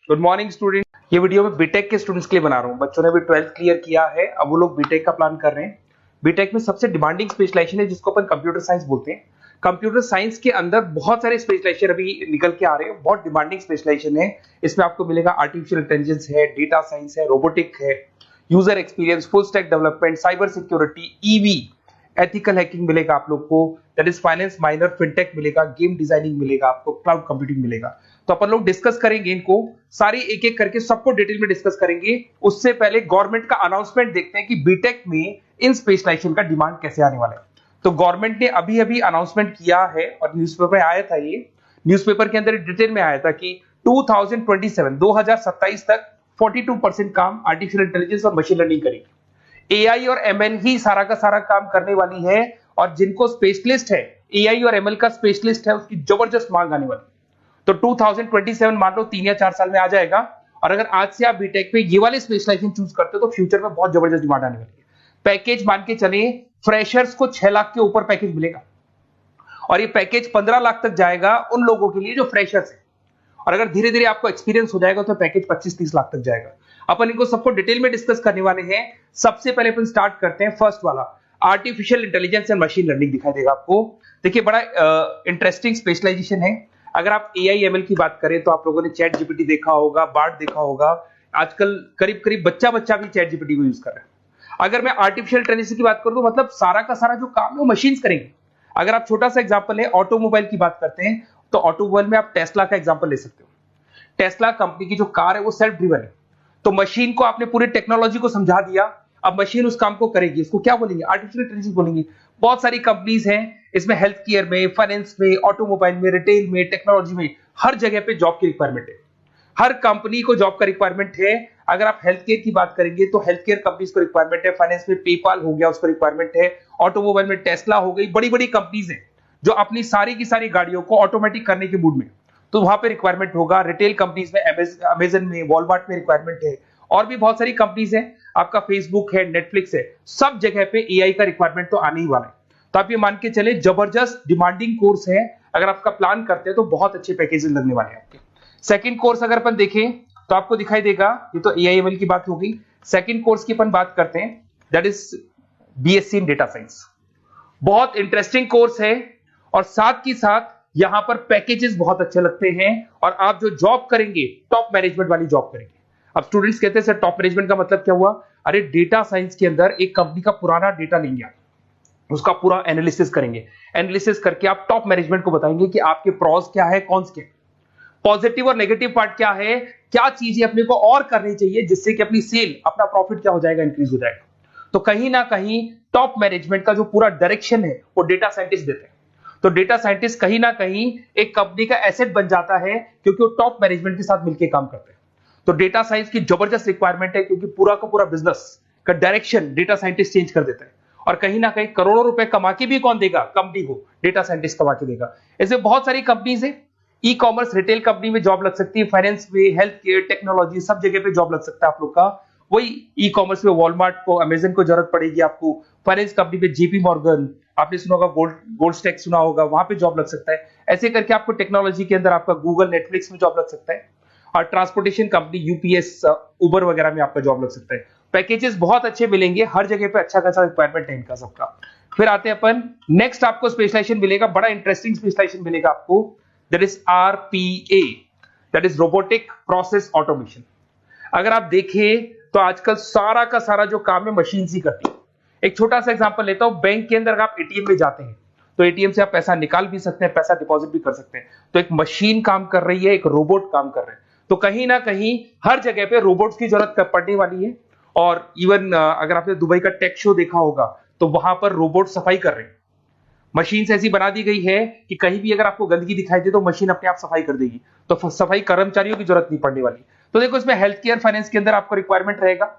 Good morning student. ये video मैं BTech के स्टूडेंट्स के लिए बना रहा हूँ। बच्चों ने भी 12th क्लियर किया है, अब वो लोग बीटेक का प्लान कर रहे हैं। बीटेक में सबसे डिमांडिंग स्पेशलाइजेशन है जिसको अपन कंप्यूटर साइंस बोलते हैं। कंप्यूटर साइंस के अंदर बहुत सारे स्पेशलाइजेशन अभी निकल के आ रहे हैं, बहुत डिमांडिंग स्पेशलाइजेशन है। इसमें आपको मिलेगा आर्टिफिशियल इंटेलिजेंस है, डेटा साइंस है, रोबोटिक है, user experience, full stack development, cyber security, EV, ethical hacking मिलेगा आप लोग को, that is finance minor, fintech मिलेगा, गेम डिजाइनिंग मिलेगा आपको, क्लाउड कंप्यूटिंग मिलेगा। तो अपन लोग डिस्कस करेंगे इनको सारी एक एक करके, सबको डिटेल में डिस्कस करेंगे। उससे पहले गवर्नमेंट का अनाउंसमेंट देखते हैं कि बीटेक में इन स्पेशलाइजेशन का डिमांड कैसे आने वाला है। तो गवर्नमेंट ने अभी अभी अनाउंसमेंट किया है और न्यूज़पेपर में आया था, ये न्यूज़पेपर के अंदर डिटेल में आया था कि 2027 तक 42% काम आर्टिफिशियल इंटेलिजेंस और मशीन लर्निंग करेगी। एआई और एमएल ही सारा का सारा काम करने वाली है, और जिनको स्पेशलिस्ट है, एआई और एमएल का स्पेशलिस्ट है, उसकी जबरदस्त मांग आने वाली है। तो 2027 मान लो 3 या 4 साल में आ जाएगा। और अगर आज से आप बीटेक पे ये वाले स्पेशलाइजेशन चूज करते हो तो फ्यूचर में बहुत जबरदस्त डिमांड आने वाली है। पैकेज मान के चले, फ्रेशर्स को 6 लाख के ऊपर पैकेज मिलेगा, और ये पैकेज 15 लाख तक जाएगा उन लोगों के लिए जो फ्रेशर्स है। और अगर धीरे धीरे आपको एक्सपीरियंस हो जाएगा तो पैकेज 25-30 लाख तक जाएगा। अपन इनको सबको डिटेल में डिस्कस करने वाले हैं। सबसे पहले अपन स्टार्ट करते हैं फर्स्ट वाला, artificial intelligence and machine learning दिखाई देगा आपको। देखिए बड़ा इंटरेस्टिंग स्पेशलाइजेशन है। अगर आप एआई एमएल की बात करें तो आप लोगों ने चैट जीपीटी देखा होगा, बार्ड देखा होगा। आजकल करीब करीब बच्चा भी चैट जीपीटी को यूज कर रहा है। अगर मैं आर्टिफिशियल इंटेलिजेंस की बात करूं तो मतलब सारा का सारा जो काम है वो मशीन्स करेंगे। अगर आप छोटा सा एग्जांपल है, ऑटोमोबाइल की बात करते हैं तो ऑटोमोबाइल में आप टेस्ला का एग्जांपल ले सकते हो। टेस्ला कंपनी की जो कार है वो सेल्फ ड्रिवन है। तो मशीन को आपने पूरी टेक्नोलॉजी को समझा दिया, अब मशीन उस काम को करेगी। इसको क्या बोलेंगे? आर्टिफिशियल इंटेलिजेंस बोलेंगे। बहुत सारी कंपनीज हैं इसमें, हेल्थ केयर में, फाइनेंस में, ऑटोमोबाइल में, रिटेल में, टेक्नोलॉजी में, हर जगह पे जॉब की रिक्वायरमेंट है। हर कंपनी को जॉब का रिक्वायरमेंट है। अगर आप हेल्थ केयर की बात करेंगे तो हेल्थ केयर कंपनीज को रिक्वायरमेंट है, फाइनेंस में पेपाल हो गया उसको रिक्वायरमेंट है, ऑटोमोबाइल में टेस्ला हो गई, बड़ी बड़ी कंपनीज हैं जो अपनी सारी की सारी गाड़ियों को ऑटोमेटिक करने के मूड में, तो वहां पे रिक्वायरमेंट होगा। रिटेल कंपनीज में, अमेजन में, वॉलमार्ट में रिक्वायरमेंट है, और भी बहुत सारी कंपनीज हैं, आपका फेसबुक है, नेटफ्लिक्स है, सब जगह पे एआई का रिक्वायरमेंट तो आने ही वाला है। तो आप ये मान के चले जबरदस्त डिमांडिंग कोर्स है। अगर आपका प्लान करते हैं तो बहुत अच्छे पैकेजेस लगने वाले हैं आपके। सेकंड कोर्स अगर अपन देखें तो आपको दिखाई देगा, ये तो एआई एमएल की बात हो गई। सेकंड कोर्स की अपन बात करते हैं, that is BSc in data science. बहुत इंटरेस्टिंग कोर्स है, और साथ की साथ यहां पर पैकेजेस बहुत अच्छे लगते हैं, और आप जो जॉब करेंगे टॉप मैनेजमेंट वाली जॉब करेंगे। अब स्टूडेंट्स कहते हैं सर टॉप मैनेजमेंट का मतलब क्या हुआ? अरे डेटा साइंस के अंदर एक कंपनी का पुराना डेटा लेंगे आप, उसका पूरा एनालिसिस करेंगे, एनालिसिस करके आप टॉप मैनेजमेंट को बताएंगे कि आपके प्रॉस क्या है, कॉन्स क्या है, पॉजिटिव और नेगेटिव पार्ट क्या है, क्या चीजें अपने को और करनी चाहिए जिससे कि अपनी सेल, अपना प्रॉफिट क्या हो जाएगा, इंक्रीज हो जाएगा। तो कहीं ना कहीं टॉप मैनेजमेंट का जो पूरा डायरेक्शन है वो डेटा साइंटिस्ट देते हैं। तो डेटा साइंटिस्ट कहीं ना कहीं एक कंपनी का एसेट बन जाता है, क्योंकि वो टॉप मैनेजमेंट के साथ मिलकर काम करते हैं। तो डेटा साइंस की जबरदस्त रिक्वायरमेंट है, क्योंकि पूरा का पूरा बिजनेस का डायरेक्शन डेटा साइंटिस्ट चेंज कर देता है। और कहीं ना कहीं करोड़ों रुपए कमा के भी कौन देगा? कंपनी को डेटा साइंटिस्ट कमा के देगा। ऐसे बहुत सारी कंपनीज है, ई कॉमर्स, रिटेल कंपनी में जॉब लग सकती है, फाइनेंस में, हेल्थ केयर, टेक्नोलॉजी, सब जगह पे जॉब लग सकता है आप लोग का। वही ई कॉमर्स में वॉलमार्ट को, अमेजन को जरूरत पड़ेगी आपको। फाइनेंस कंपनी में जेपी मॉर्गन, आपने सुना होगा, गोल्डस्टैक सुना होगा, वहां पे जॉब लग सकता है। ऐसे करके आपको टेक्नोलॉजी के अंदर आपका गूगल, नेटफ्लिक्स में जॉब लग सकता है। और ट्रांसपोर्टेशन कंपनी, यूपीएस, उबर वगैरह में आपका जॉब लग सकता है। पैकेजेस बहुत अच्छे मिलेंगे, हर जगह पे अच्छा खासा रिक्वायरमेंट है इनका सबका। फिर आते हैं अपन नेक्स्ट, आपको स्पेशलाइजेशन मिलेगा, बड़ा इंटरेस्टिंग स्पेशलाइजेशन मिलेगा आपको, that is RPA, that is robotic process automation. अगर आप देखें तो आजकल सारा का सारा जो काम है मशीन ही करती है। एक छोटा सा एग्जांपल लेता हूं, बैंक के अंदर अगर आप एटीएम में जाते हैं तो एटीएम से आप पैसा निकाल भी सकते हैं, पैसा डिपॉजिट भी कर सकते हैं। तो एक मशीन काम कर रही है, एक रोबोट काम कर रहे हैं। तो कहीं ना कहीं हर जगह पे रोबोट्स की जरूरत पड़ने वाली है। और इवन अगर आपने दुबई का टेक शो देखा होगा तो वहां पर रोबोट सफाई कर रहे हैं। मशीन ऐसी बना दी गई है कि कहीं भी अगर आपको गंदगी दिखाई दे तो मशीन अपने आप सफाई कर देगी, तो सफाई कर्मचारियों की जरूरत नहीं पड़ने वाली। तो देखो इसमें हेल्थ केयर, फाइनेंस के अंदर आपको रिक्वायरमेंट रहेगा,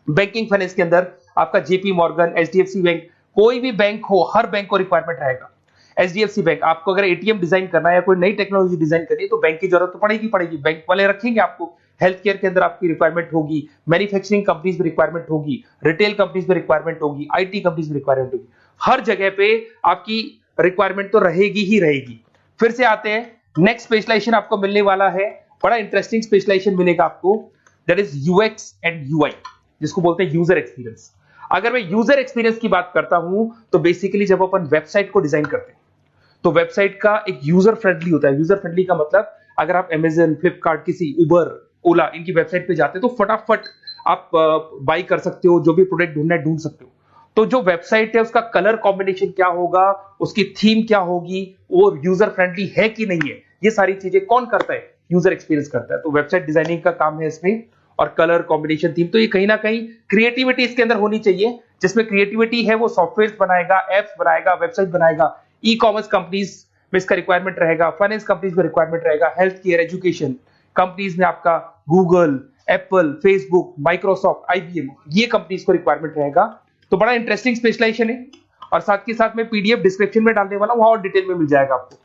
बैंकिंग फाइनेंस के अंदर आपका जेपी मॉर्गन, एचडीएफसी बैंक, कोई भी बैंक हो, हर बैंक को रिक्वायरमेंट रहेगा। एचडीएफसी बैंक, आपको अगर एटीएम डिजाइन करना है या कोई नई टेक्नोलॉजी डिजाइन करनी है तो बैंक की जरूरत तो पड़ेगी, बैंक वाले रखेंगे आपको। हेल्थ केयर के अंदर आपकी रिक्वायरमेंट होगी, मैन्युफैक्चरिंग कंपनीज में रिक्वायरमेंट होगी, रिटेल कंपनीज में रिक्वायरमेंट होगी, आईटी कंपनीज में रिक्वायरमेंट होगी। हर जगह पे आपकी रिक्वायरमेंट तो रहेगी ही रहेगी। फिर से आते हैं, नेक्स्ट स्पेशलाइजेशन आपको मिलने वाला है बड़ा इंटरेस्टिंग स्पेशलाइजेशन मिलेगा आपको, that is UX and UI, जिसको बोलते हैं यूजर एक्सपीरियंस। अगर मैं यूजर एक्सपीरियंस की बात करता हूं तो बेसिकली जब अपन वेबसाइट को डिजाइन करते हैं तो वेबसाइट का एक यूजर फ्रेंडली होता है। यूजर फ्रेंडली का मतलब अगर आप अमेजन, फ्लिपकार्ट, किसी उबर, ओला इनकी वेबसाइट पे जाते हैं तो फटाफट आप बाई कर सकते हो, जो भी प्रोडक्ट ढूंढना है ढूंढ सकते हो। तो जो वेबसाइट है उसका कलर कॉम्बिनेशन क्या होगा, उसकी थीम क्या होगी, वो यूजर फ्रेंडली है कि नहीं है, ये सारी चीजें कौन करता है, यूजर एक्सपीरियंस करता है। तो वेबसाइट डिजाइनिंग का काम है इसमें, और कलर कॉम्बिनेशन, थीम, तो ये कहीं ना कहीं क्रिएटिविटी इसके अंदर होनी चाहिए। जिसमें क्रिएटिविटी है वो सॉफ्टवेयर बनाएगा, एप्स बनाएगा, वेबसाइट बनाएगा। ई कॉमर्स कंपनीज में इसका रिक्वायरमेंट रहेगा, फाइनेंस कंपनीज में रिक्वायरमेंट रहेगा, हेल्थ केयर, एजुकेशन कंपनीज में आपका Google, Apple, Facebook, Microsoft, IBM, ये कंपनीज को रिक्वायरमेंट रहेगा। तो बड़ा इंटरेस्टिंग स्पेशलाइजेशन है, और साथ के साथ में पीडीएफ डिस्क्रिप्शन में डालने वाला हूं, वहां और डिटेल में मिल जाएगा आपको।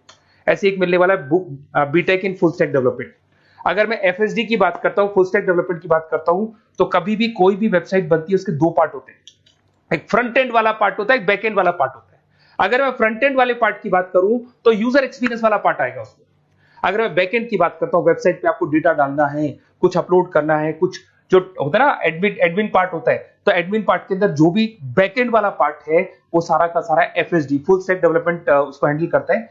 ऐसे एक मिलने वाला है BTech in full stack development. अगर मैं एफएसडी की बात करता हूं, फुल स्टैक डेवलपमेंट की बात करता हूं, तो कभी भी कोई भी वेबसाइट बनती है उसके दो पार्ट होते हैं, एक फ्रंट एंड वाला पार्ट होता है, एक बैक एंड वाला पार्ट होता है। अगर मैं फ्रंट एंड वाले पार्ट की बात करूं तो यूजर एक्सपीरियंस वाला पार्ट आएगा उसमें। अगर मैं बैक एंड की बात करता हूं, वेबसाइट पे आपको डेटा डालना है, कुछ अपलोड करना है, कुछ जो होता है ना एडमिन पार्ट होता है, तो एडमिन पार्ट के अंदर जो भी बैक एंड वाला पार्ट है वो सारा का सारा एफएसडी, फुल स्टैक डेवलपमेंट, उसको हैंडल करता है।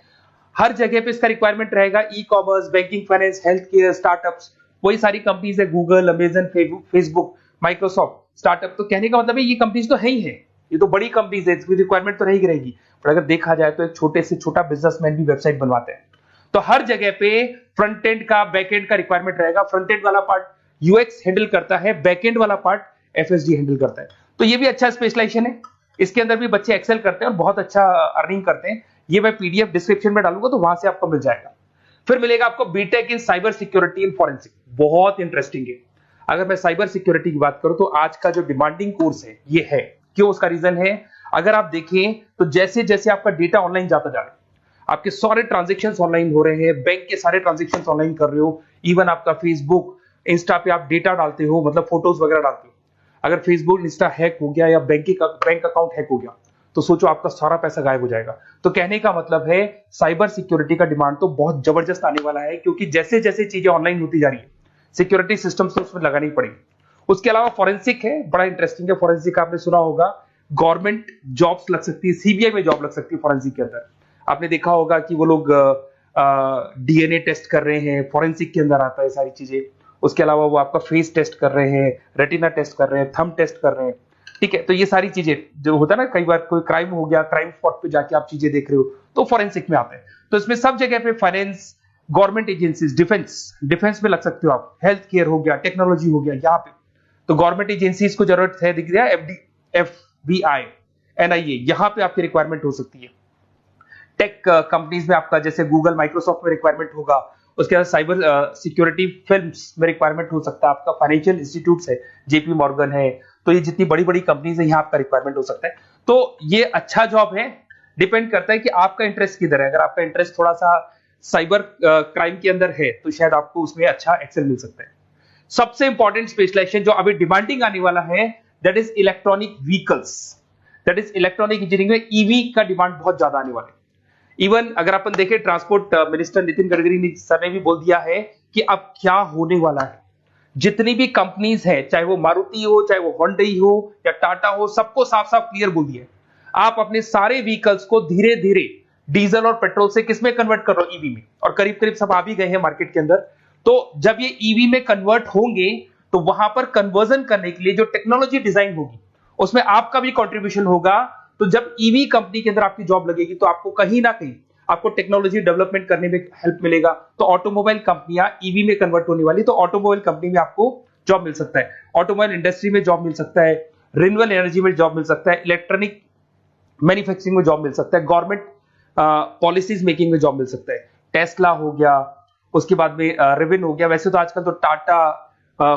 हर जगह पे इसका रिक्वायरमेंट रहेगा। E commerce, banking, finance, health care, startups, वही सारी कंपनीज है, Google, Amazon, Facebook, Microsoft, startup. तो कहने का मतलब है ये कंपनीज तो है ही है, ये तो बड़ी कंपनीज है, इसकी रिक्वायरमेंट तो रहेगी रहेगी। पर अगर देखा जाए तो एक छोटे से छोटा बिजनेसमैन भी वेबसाइट बनवाते हैं। तो हर जगह पे फ्रंट एंड का, बैक एंड का रिक्वायरमेंट रहेगा। फ्रंट एंड वाला पार्ट यूएक्स हैंडल करता है, बैक एंड वाला पार्ट एफएसडी हैंडल करता है। तो ये भी अच्छा स्पेशलाइजेशन है, इसके अंदर भी बच्चे एक्सेल करते हैं और बहुत अच्छा अर्निंग करते हैं। ये मैं पीडीएफ डिस्क्रिप्शन में डालूंगा तो वहां से आपको मिल जाएगा। फिर मिलेगा आपको BTech in cyber security and forensic, बहुत इंटरेस्टिंग है। अगर मैं साइबर सिक्योरिटी की बात करूं तो आज का जो डिमांडिंग कोर्स है ये है। क्यों? उसका रीजन है, अगर आप देखें तो जैसे जैसे आपका डेटा ऑनलाइन जाता जा रहा है, आपके सारे ट्रांजेक्शंस ऑनलाइन हो रहे हैं, बैंक के सारे ट्रांजेक्शंस ऑनलाइन कर रहे हो, इवन आपका फेसबुक, इंस्टा पे आप डेटा डालते हो, मतलब फोटोज वगैरह डालते हो। अगर फेसबुक, इंस्टा हैक हो गया या बैंक अकाउंट हैक हो गया तो सोचो आपका सारा पैसा गायब हो जाएगा। तो कहने का मतलब है साइबर सिक्योरिटी का डिमांड तो बहुत जबरदस्त आने वाला है, क्योंकि जैसे जैसे चीजें ऑनलाइन होती जा रही है सिक्योरिटी सिस्टम्स तो उसमें लगानी पड़ेगी। उसके अलावा फॉरेंसिक है, बड़ा इंटरेस्टिंग है। फॉरेंसिक आपने सुना होगा, गवर्नमेंट जॉब्स लग सकती है, सीबीआई में जॉब लग सकती है फॉरेंसिक के अंदर। आपने देखा होगा कि वो लोग डीएनए टेस्ट कर रहे हैं, फॉरेंसिक के अंदर आता है सारी चीजें। उसके अलावा वो आपका फेस टेस्ट कर रहे हैं, रेटिना टेस्ट कर रहे हैं, थंब टेस्ट कर रहे हैं, ठीक है। तो ये सारी चीजें जो होता है ना, कई बार कोई क्राइम हो गया, क्राइम स्पॉट पे जाके आप चीजें देख रहे हो तो फॉरेंसिक में आते हैं। तो इसमें सब जगह पे फाइनेंस, गवर्नमेंट एजेंसीज, डिफेंस में लग सकते हो आप, हेल्थ केयर हो गया, टेक्नोलॉजी हो गया, यहाँ पे तो गवर्नमेंट एजेंसीज को जरूरत है, दिख रहा है, एफबीआई, एनआईए, यहाँ पे आपकी रिक्वायरमेंट हो सकती है। टेक कंपनीज में आपका जैसे गूगल, माइक्रोसॉफ्ट में रिक्वायरमेंट होगा। उसके बाद साइबर सिक्योरिटी फिल्म्स में रिक्वायरमेंट हो सकता है आपका, फाइनेंशियल इंस्टीट्यूट्स है, जेपी मॉर्गन है, तो ये जितनी बड़ी बड़ी कंपनीज है यहाँ आपका रिक्वायरमेंट हो सकता है। तो ये अच्छा जॉब है, डिपेंड करता है कि आपका इंटरेस्ट किधर है। अगर आपका इंटरेस्ट थोड़ा सा साइबर क्राइम के अंदर है तो शायद आपको उसमें अच्छा एक्सेल मिल सकता है। सबसे इंपॉर्टेंट स्पेशलाइजेशन जो अभी डिमांडिंग आने वाला है, that is electronic vehicles, that is electronic engineering में ईवी का डिमांड बहुत ज्यादा आने वाला है। इवन अगर अपन देखें, transport minister Nitin Gadkari sir ने भी बोल दिया है कि अब क्या होने वाला है, जितनी भी कंपनीज है, चाहे वो मारुति हो, चाहे वो होंडई हो या टाटा हो, सबको साफ साफ क्लियर बोल दिया, आप अपने सारे व्हीकल्स को धीरे धीरे डीजल और पेट्रोल से किसमें कन्वर्ट कर रहे हो, ईवी में। और करीब करीब सब आ भी गए हैं मार्केट के अंदर। तो जब ये ईवी में कन्वर्ट होंगे तो वहां पर कन्वर्जन करने के लिए जो टेक्नोलॉजी डिजाइन होगी उसमें आपका भी कॉन्ट्रीब्यूशन होगा। तो जब ईवी कंपनी के अंदर आपकी जॉब लगेगी तो आपको कहीं ना कहीं आपको टेक्नोलॉजी डेवलपमेंट करने में हेल्प मिलेगा। तो ऑटोमोबाइल कंपनियां ईवी में कन्वर्ट होने वाली, तो ऑटोमोबाइल कंपनी में आपको जॉब मिल सकता है, ऑटोमोबाइल इंडस्ट्री में जॉब मिल सकता है, रिन्यूएबल एनर्जी में जॉब मिल सकता है, इलेक्ट्रॉनिक मैन्युफैक्चरिंग में जॉब मिल सकता है, गवर्नमेंट पॉलिसीज मेकिंग में जॉब मिल सकता है, टेस्ला हो गया, उसके बाद में रिविन हो गया। वैसे तो आजकल तो टाटा,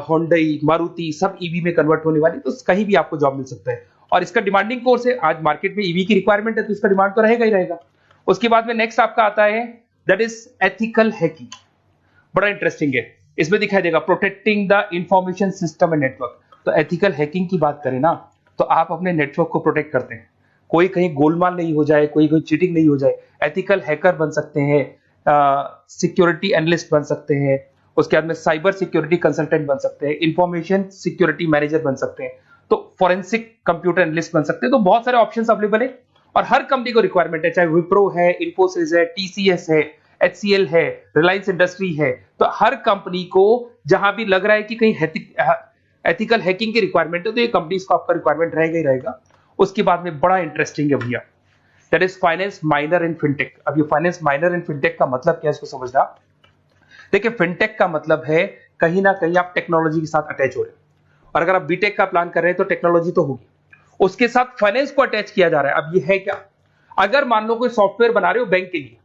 होंडई, मारुति सब ईवी में कन्वर्ट होने वाली, तो कहीं भी आपको जॉब मिल सकता है। और इसका डिमांडिंग कोर्स है, आज मार्केट में ईवी की रिक्वायरमेंट है तो इसका डिमांड तो रहेगा ही रहेगा। उसके बाद में नेक्स्ट आपका आता है दैट इज एथिकल हैकिंग, बड़ा इंटरेस्टिंग है। इसमें दिखाई देगा protecting the information system and network. तो एथिकल हैकिंग की बात करें ना तो आप अपने नेटवर्क को प्रोटेक्ट करते हैं, कोई कहीं गोलमाल नहीं हो जाए, कोई चीटिंग नहीं हो जाए। एथिकल हैकर बन सकते हैं, सिक्योरिटी एनालिस्ट बन सकते हैं, उसके बाद में साइबर सिक्योरिटी कंसल्टेंट बन सकते हैं, इंफॉर्मेशन सिक्योरिटी मैनेजर बन सकते हैं, तो फॉरेंसिक कंप्यूटर एनालिस्ट बन सकते हैं। तो बहुत सारे ऑप्शंस अवेलेबल है और हर कंपनी को रिक्वायरमेंट है, चाहे विप्रो है, इन्फोसिस है, टीसीएस है, एचसीएल है, रिलायंस इंडस्ट्री है। तो हर कंपनी को जहां भी लग रहा है कि कहीं एथिकल हैकिंग की रिक्वायरमेंट है तो ये कंपनीज को आपका रिक्वायरमेंट रहेगा ही रहेगा। उसके बाद में बड़ा इंटरेस्टिंग है भैया, that is finance minor in fintech. अब ये फाइनेंस माइनर इन फिनटेक का मतलब क्या है इसको समझना। देखिए फिनटेक का मतलब है कहीं ना कहीं आप टेक्नोलॉजी के साथ अटैच हो रहे हैं, और अगर आप बीटेक का प्लान कर रहे हैं तो टेक्नोलॉजी तो होगी, उसके साथ फाइनेंस को अटैच किया जा रहा है। अब ये है क्या, अगर मान लो कोई सॉफ्टवेयर बना रहे हो बैंक के लिए,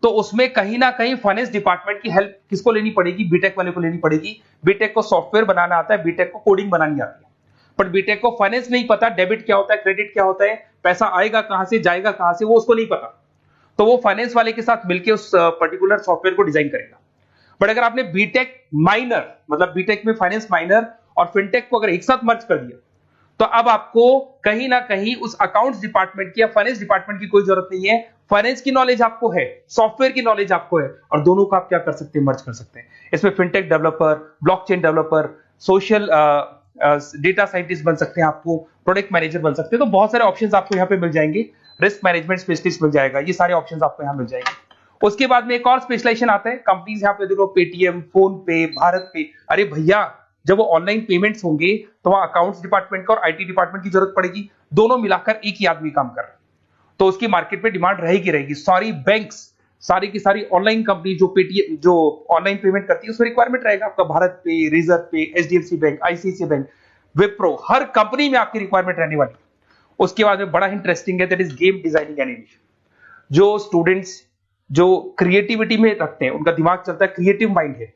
तो उसमें कहीं ना कहीं फाइनेंस डिपार्टमेंट की हेल्प किसको लेनी पड़ेगी, बीटेक वाले को लेनी पड़ेगी। बीटेक को सॉफ्टवेयर बनाना आता है, बीटेक को कोडिंग बनानी आती है, बट बीटेक को फाइनेंस नहीं पता, डेबिट क्या होता है, क्रेडिट क्या होता है, पैसा आएगा कहां से, जाएगा कहां से, वो उसको नहीं पता। तो वो फाइनेंस वाले के साथ मिलकर उस पर्टिकुलर सॉफ्टवेयर को डिजाइन करेगा। बट अगर आपने बीटेक माइनर, मतलब बीटेक में फाइनेंस माइनर और फिनटेक को अगर एक साथ मर्ज कर दिया, तो अब आपको कहीं ना कहीं उस अकाउंट्स डिपार्टमेंट की या फाइनेंस डिपार्टमेंट की कोई जरूरत नहीं है। फाइनेंस की नॉलेज आपको है, सॉफ्टवेयर की नॉलेज आपको है, और दोनों को आप क्या कर सकते हैं, मर्ज कर सकते हैं। इसमें fintech developer, blockchain developer, social data scientist बन सकते हैं, आपको प्रोडक्ट मैनेजर बन सकते हैं। तो बहुत सारे ऑप्शंस आपको यहाँ पे मिल जाएंगे, रिस्क मैनेजमेंट स्पेशलिस्ट मिल जाएगा, ये सारे ऑप्शंस आपको यहाँ मिल जाएंगे। उसके बाद में एक और स्पेशलाइजेशन आता है, कंपनीज यहाँ पे देखो पेटीएम, फोन पे, भारत पे। अरे भैया जब वो ऑनलाइन पेमेंट्स होंगे तो वहां अकाउंट्स डिपार्टमेंट का और आईटी डिपार्टमेंट की जरूरत पड़ेगी, दोनों मिलाकर एक ही आदमी काम कर रहा है, तो उसकी मार्केट में डिमांड रहेगी रहेगी। सारी बैंक्स, सारी की सारी ऑनलाइन कंपनी जो पेटीएम, जो ऑनलाइन पेमेंट करती है, उसमें रिक्वायरमेंट रहेगा आपका भारत पे, Razorpay, HDFC bank, ICICI bank, Wipro, हर कंपनी में आपकी रिक्वायरमेंट रहने वाली। उसके बाद में बड़ा इंटरेस्टिंग है, that is game designing animation. जो स्टूडेंट्स जो क्रिएटिविटी में रखते हैं, उनका दिमाग चलता है, क्रिएटिव माइंड है,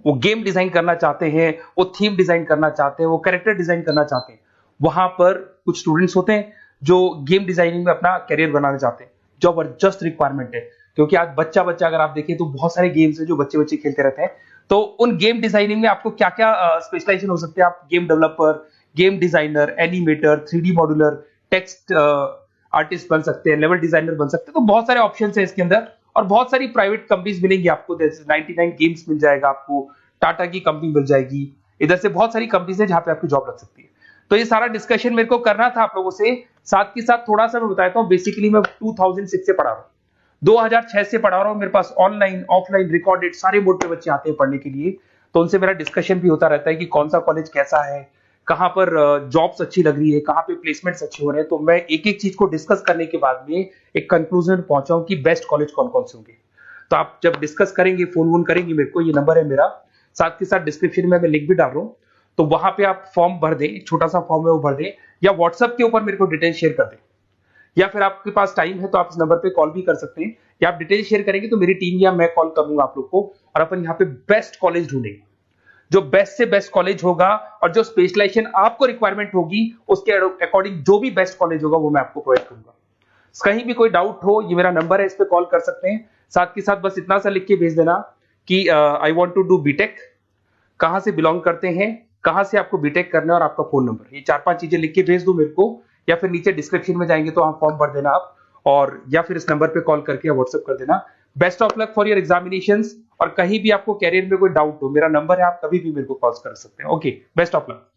वो गेम डिजाइन करना चाहते हैं, वो थीम डिजाइन करना चाहते हैं, वो कैरेक्टर डिजाइन करना चाहते हैं, वहां पर कुछ स्टूडेंट्स होते हैं जो गेम डिजाइनिंग में अपना करियर बनाना चाहते हैं। जबरदस्त रिक्वायरमेंट है, क्योंकि आज बच्चा बच्चा अगर आप देखें तो बहुत सारे गेम्स हैं जो बच्चे बच्चे खेलते रहते हैं। तो उन गेम डिजाइनिंग में आपको क्या क्या स्पेशलाइजेशन हो सकते हैं, आप game developer, game designer, animator, 3D modular, text artist बन सकते हैं, लेवल डिजाइनर बन सकते हैं। तो बहुत सारे ऑप्शंस हैं इसके अंदर, और बहुत सारी प्राइवेट कंपनीज मिलेंगी आपको, जैसे 99 गेम्स मिल जाएगा आपको, टाटा की कंपनी मिल जाएगी, इधर से बहुत सारी कंपनीज है जहां पे आपकी जॉब लग सकती है। तो ये सारा डिस्कशन मेरे को करना था आप लोगों से, साथ के साथ थोड़ा सा मैं बताता हूँ। बेसिकली मैं 2006 से पढ़ा रहा हूँ, 2006 से पढ़ा रहा हूँ। मेरे पास ऑनलाइन ऑफलाइन रिकॉर्डेड सारे मोड पे बच्चे आते हैं पढ़ने के लिए, तो उनसे मेरा डिस्कशन भी होता रहता है कि कौन सा कॉलेज कैसा है, कहां पर जॉब्स अच्छी लग रही है, कहां पे प्लेसमेंट्स अच्छे हो रहे हैं। तो मैं एक एक चीज को डिस्कस करने के बाद में एक कंक्लूजन पहुंचा हूं कि बेस्ट कॉलेज कौन कौन से होंगे। तो आप जब डिस्कस करेंगे, फोन वोन करेंगे मेरे को, ये नंबर है मेरा, साथ के साथ डिस्क्रिप्शन में मैं लिंक भी डाल रहा हूँ, तो वहां पे आप फॉर्म भर दें, एक छोटा सा फॉर्म है वो भर दें, या व्हाट्सएप के ऊपर मेरे को डिटेल शेयर कर दें, या फिर आपके पास टाइम है तो आप इस नंबर पे कॉल भी कर सकते हैं, या आप डिटेल शेयर करेंगे तो मेरी टीम या मैं कॉल करूंगा आप लोग को, और अपन यहाँ पे बेस्ट कॉलेज ढूंढेंगे। जो बेस्ट से बेस्ट कॉलेज होगा और जो स्पेशलाइजेशन आपको रिक्वायरमेंट होगी उसके अकॉर्डिंग जो भी बेस्ट कॉलेज होगा वो मैं आपको प्रोवाइड करूंगा। कहीं भी कोई डाउट हो, ये मेरा नंबर है, इस पे कॉल कर सकते हैं। साथ के साथ बस इतना सा लिख के भेज देना कि I want to do BTech, कहां से बिलोंग करते हैं, कहां से आपको बीटेक करना है, और आपका फोन नंबर, ये 4-5 चीजें लिख के भेज दो मेरे को, या फिर नीचे डिस्क्रिप्शन में जाएंगे तो आप फॉर्म भर देना आप, और या फिर इस नंबर पे कॉल करके व्हाट्सएप कर देना। Best of luck for your examinations, और कहीं भी आपको कैरियर में कोई डाउट हो, मेरा नंबर है, आप कभी भी मेरे को कॉल कर सकते हैं। Okay, best of luck.